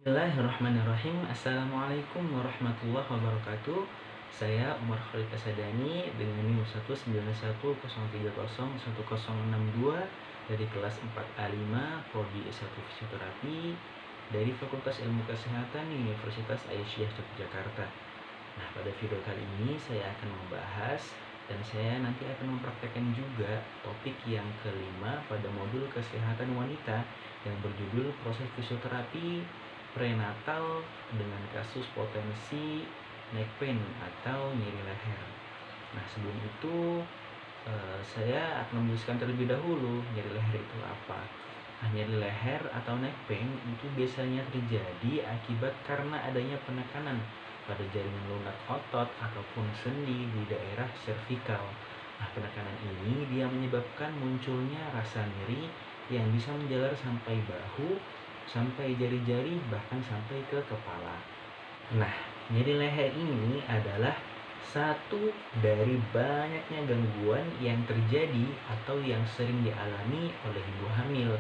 Bismillahirrahmanirrahim. Assalamualaikum warahmatullahi wabarakatuh. Saya Umar Khalid Asadani dengan NIM 19103010662 dari kelas 4A5 Prodi S1 Fisioterapi dari Fakultas Ilmu Kesehatan Universitas Aisyah Yogyakarta. Nah, pada video kali ini saya akan membahas dan saya nanti akan mempraktekkan juga topik yang kelima pada modul kesehatan wanita yang berjudul proses fisioterapi prenatal dengan kasus potensi neck pain atau nyeri leher. Nah, sebelum itu saya akan menjelaskan terlebih dahulu nyeri leher itu apa. Nah, nyeri leher atau neck pain itu biasanya terjadi akibat karena adanya penekanan pada jaringan lunak otot ataupun sendi di daerah servikal. Nah, penekanan ini dia menyebabkan munculnya rasa nyeri yang bisa menjalar sampai bahu, sampai jari-jari, bahkan sampai ke kepala. Nah, nyeri leher ini adalah satu dari banyaknya gangguan yang terjadi atau yang sering dialami oleh ibu hamil.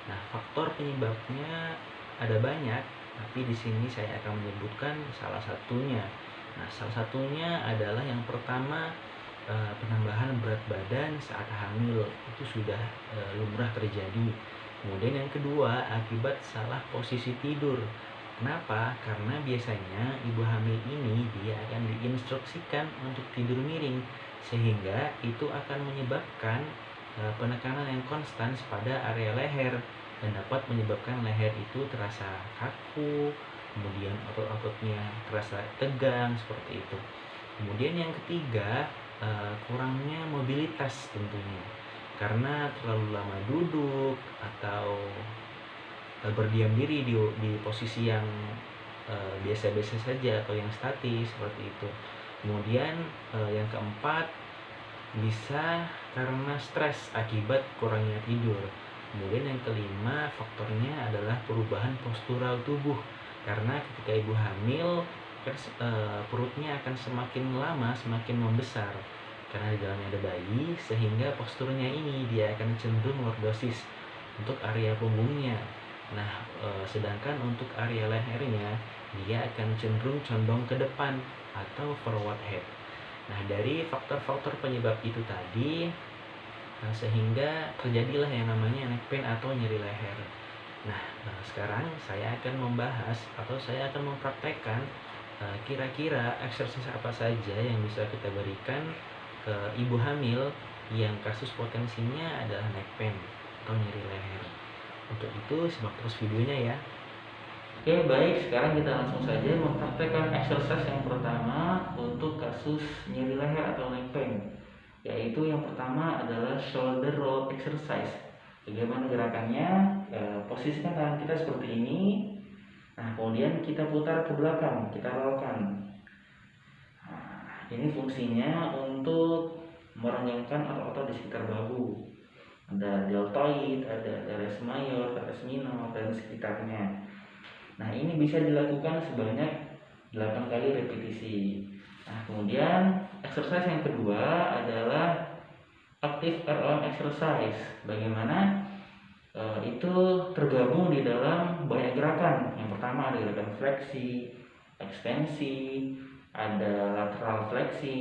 Nah, faktor penyebabnya ada banyak, tapi di sini saya akan menyebutkan salah satunya. Nah, salah satunya adalah yang pertama, penambahan berat badan saat hamil itu sudah lumrah terjadi. Kemudian yang kedua, akibat salah posisi tidur. Kenapa? Karena biasanya ibu hamil ini dia akan diinstruksikan untuk tidur miring, sehingga itu akan menyebabkan penekanan yang konstan pada area leher dan dapat menyebabkan leher itu terasa kaku, kemudian otot-ototnya terasa tegang seperti itu. Kemudian yang ketiga, kurangnya mobilitas tentunya. Karena terlalu lama duduk atau berdiam diri di posisi yang biasa-biasa saja atau yang statis seperti itu. Kemudian yang keempat, bisa karena stres akibat kurangnya tidur. Kemudian yang kelima, faktornya adalah perubahan postural tubuh. Karena ketika ibu hamil perutnya akan semakin lama semakin membesar karena di dalamnya ada bayi, sehingga posturnya ini dia akan cenderung lordosis untuk area punggungnya. Nah, sedangkan untuk area lehernya dia akan cenderung condong ke depan atau forward head. Nah, dari faktor-faktor penyebab itu tadi, sehingga terjadilah yang namanya neck pain atau nyeri leher. Nah, sekarang saya akan membahas atau saya akan mempraktekkan kira-kira exercise apa saja yang bisa kita berikan ke ibu hamil yang kasus potensinya adalah neck pain atau nyeri leher. Untuk itu simak terus videonya ya. Oke, baik, sekarang kita langsung saja mempraktekkan exercise yang pertama untuk kasus nyeri leher atau neck pain, yaitu yang pertama adalah shoulder roll exercise. Bagaimana gerakannya? Posisikan tangan kita seperti ini. Nah, kemudian kita putar ke belakang, kita rollkan. Ini fungsinya untuk merenggangkan otot-otot di sekitar bahu. Ada deltoid, ada teres mayor, teres minor, dan sekitarnya. Nah, ini bisa dilakukan sebanyak 8 kali repetisi. Nah, kemudian exercise yang kedua adalah active arm exercise. Bagaimana? Itu tergabung di dalam banyak gerakan. Yang pertama ada gerakan fleksi, ekstensi, ada lateral fleksi,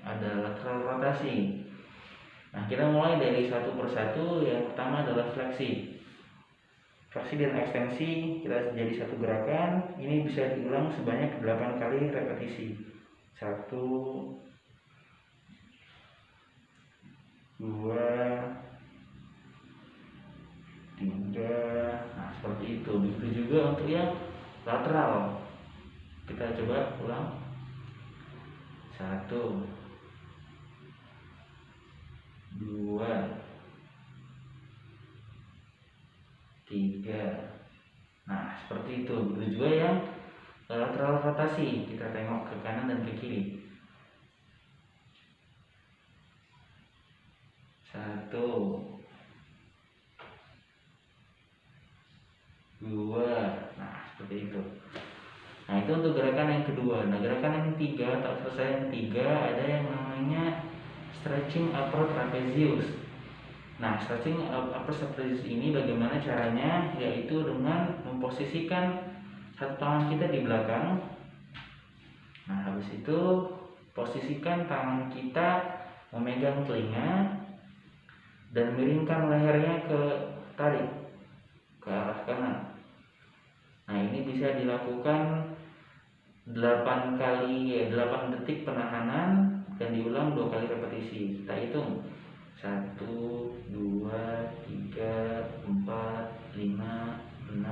ada lateral rotasi. Nah, kita mulai dari satu persatu. Yang pertama adalah fleksi. Fleksi dan ekstensi kita jadi satu gerakan. Ini bisa diulang sebanyak 8 kali repetisi. 1, 2, 3. Nah, seperti itu. Begitu juga untuk yang lateral. Kita coba ulang. 1, 2, 3. Nah, seperti itu. Begitu juga yang lateral rotasi. Kita tengok ke kanan dan ke kiri. 1, 2. Nah, seperti itu. Nah, itu untuk gerakan yang kedua. Nah, gerakan yang ketiga atau exercise yang ketiga ada yang namanya stretching upper trapezius. Nah, stretching upper trapezius ini bagaimana caranya? Yaitu dengan memposisikan satu tangan kita di belakang. Nah, habis itu posisikan tangan kita memegang telinga dan miringkan lehernya ke tarik ke arah kanan. Nah, ini bisa dilakukan 8 detik penahanan dan diulang 2 kali repetisi. Kita hitung 1, 2, 3, 4, 5, 6,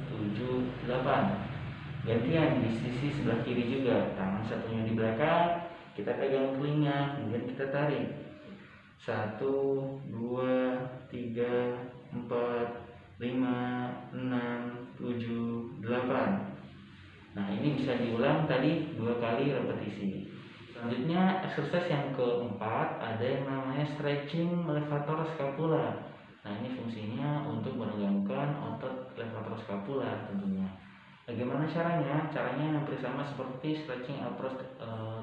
7, 8. Gantian di sisi sebelah kiri juga, tangan satunya di belakang, kita pegang telinga, kemudian kita tarik 1, 2, 3, 4, 5, 6, 7, 8. Nah, ini bisa diulang tadi 2 kali repetisi. Selanjutnya exercise yang keempat ada yang namanya stretching levator scapula. Nah, ini fungsinya untuk menegangkan otot levator scapula tentunya. Bagaimana caranya? Caranya hampir sama seperti stretching approach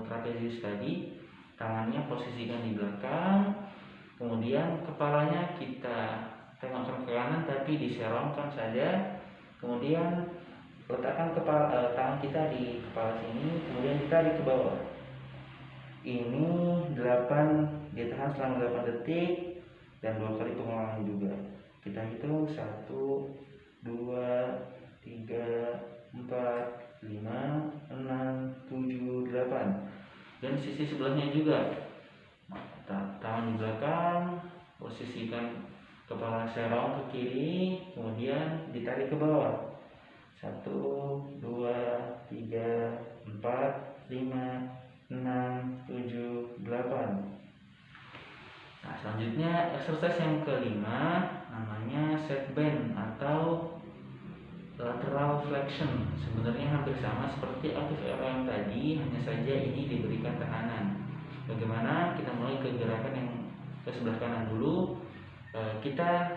trapezius tadi. Tangannya posisikan di belakang, kemudian kepalanya kita tengokkan ke kanan tapi diserongkan saja. Kemudian letakkan tangan kita di kepala sini, kemudian ditarik ke bawah. Ini 8 ditahan selama 8 detik dan 2 kali pengulangan juga. Kita hitung 1, 2, 3, 4, 5, 6, 7, 8. Dan sisi sebelahnya juga. Tangan di belakang, posisikan kepala serong ke kiri, kemudian ditarik ke bawah. 1, 2, 3, 4, 5, 6, 7, 8. Nah, selanjutnya exercise yang kelima namanya set bend atau lateral flexion. Sebenarnya hampir sama seperti active RO yang tadi, hanya saja ini diberikan tekanan. Bagaimana? Kita mulai ke gerakan yang ke sebelah kanan dulu. Kita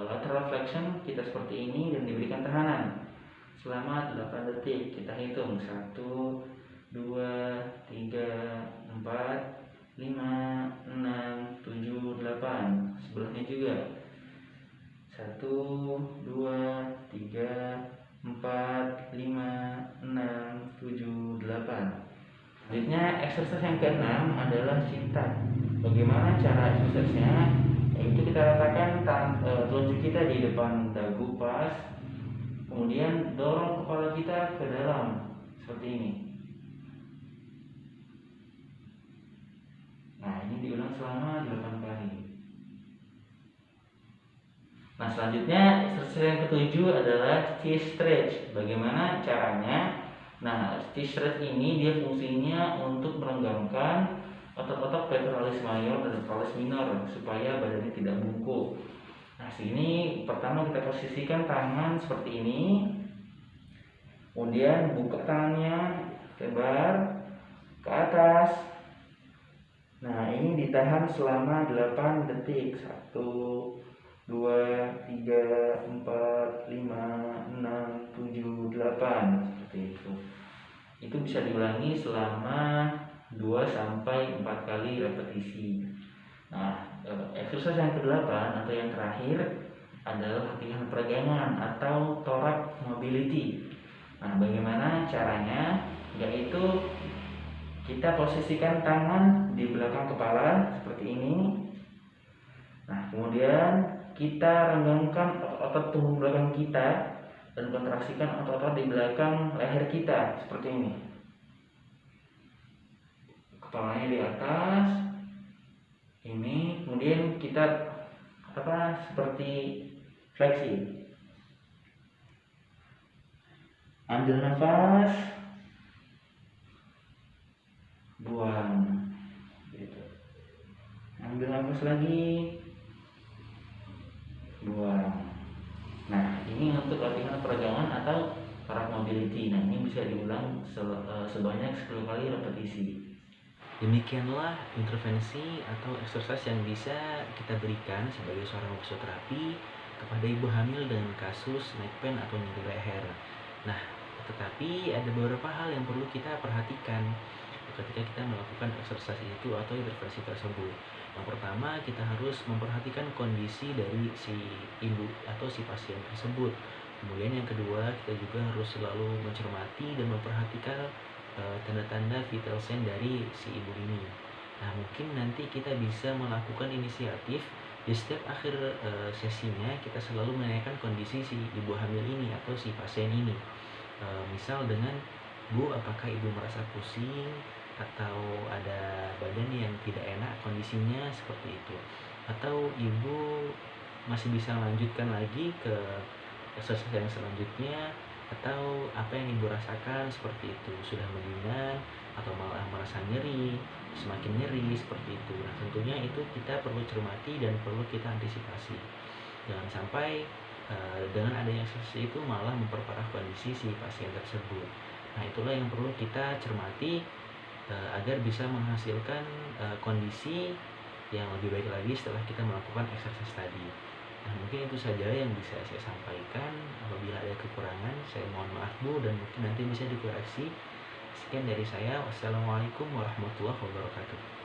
lateral flexion kita seperti ini dan diberikan tekanan selama 8 detik. Kita hitung 1, 2, 3, 4, 5, 6, 7, 8. Sebelahnya juga 1, 2, 3, 4, 5, 6, 7, 8. Selanjutnya exercise yang keenam adalah sit up. Bagaimana cara exercise-nya? Yaitu kita letakkan telunjuk kita di depan dagu pas, kemudian dorong kepala kita ke dalam seperti ini. Nah, ini diulang selama 8 kali. Nah, selanjutnya exercise yang ketujuh adalah chest stretch. Bagaimana caranya? Nah, chest stretch ini dia fungsinya untuk merenggangkan otot-otot pectoralis major dan pectoralis minor supaya badannya tidak bungkuk. Nah, sini pertama kita posisikan tangan seperti ini. Kemudian buka tangannya lebar ke atas. Nah, ini ditahan selama 8 detik. 1, 2, 3, 4, 5, 6, 7, 8. Seperti itu. Itu bisa diulangi selama 2-4 kali repetisi. Nah, exercise yang ke-8 atau yang terakhir adalah latihan peregangan atau thorax mobility. Nah, bagaimana caranya? Yaitu kita posisikan tangan di belakang kepala seperti ini. Nah, kemudian kita renggangkan otot-otot tubuh belakang kita dan kontraksikan otot-otot di belakang leher kita seperti ini. Kepalanya di atas ini, kemudian kita seperti fleksi. Ambil nafas, buang gitu. Ambil nafas lagi, buang. Nah, ini untuk latihan peregangan atau thorax mobility. Nah, ini bisa diulang sebanyak 10 kali repetisi. Demikianlah intervensi atau exercise yang bisa kita berikan sebagai seorang fisioterapi kepada ibu hamil dengan kasus neck pain atau nyeri leher. Nah, tetapi ada beberapa hal yang perlu kita perhatikan ketika kita melakukan exercise itu atau intervensi tersebut. Yang pertama, kita harus memperhatikan kondisi dari si ibu atau si pasien tersebut. Kemudian yang kedua, kita juga harus selalu mencermati dan memperhatikan tanda-tanda vital sign dari si ibu ini. Nah, mungkin nanti kita bisa melakukan inisiatif di setiap akhir sesinya, kita selalu menanyakan kondisi si ibu hamil ini atau si pasien ini. Misal dengan, "Bu, apakah ibu merasa pusing atau ada badan yang tidak enak kondisinya?" Seperti itu. Atau ibu masih bisa melanjutkan lagi ke exercise yang selanjutnya, atau apa yang ibu rasakan seperti itu, sudah mendingan atau malah merasa nyeri, semakin nyeri seperti itu. Nah, tentunya itu kita perlu cermati dan perlu kita antisipasi. Jangan sampai dengan adanya exercise itu malah memperparah kondisi si pasien tersebut. Nah, itulah yang perlu kita cermati agar bisa menghasilkan kondisi yang lebih baik lagi setelah kita melakukan exercise tadi. Nah, mungkin itu saja yang bisa saya sampaikan. Apabila ada kekurangan, saya mohon maaf Bu, dan mungkin nanti bisa dikoreksi. Sekian dari saya. Wassalamualaikum warahmatullahi wabarakatuh.